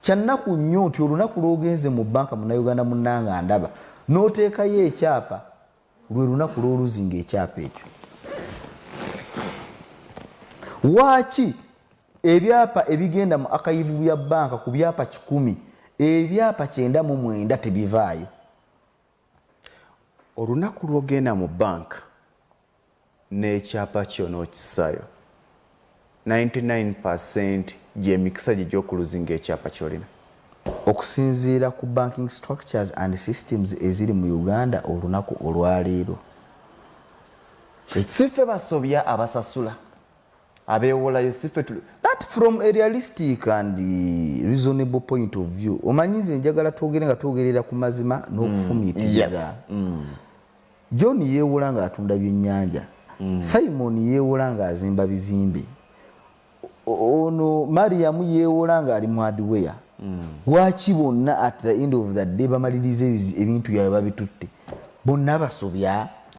Kyannaku nnyo nti olunaku lw'ogenze mu banka munnayuganda munnanga ndaba n'oteekayo ekyapa lwe lunaku lw'oluzinga ekyapa ekyo. Waaki ebyapa ebigenda mu akayivu bya banka ku byapa 10 ebyapa 99 tebivaayo? Olunaku lw'ogenda mu banka n'ekyapa kyo n'okisaayo 99% gy'emikisa gye gy'okuluzinga ekyapa ky'olina. Okusinziira ku banking structures and systems eziri mu Uganda olunaku olwaleero. Sife basobya abasasula abeewolayo sife that from a realistic and reasonable point of view. Omanyize njagala twogere nga twogerera ku mazima n'okufumiitiriza. John yeewola nga atunda byennyanja. Simon yeewola nga azimba bizimbe. Ono Mariam yeewola nga ali mu hardware. Lwaki bonna at the end of the day bamaliriza ebintu byabwe babitutte? Bonna basobya.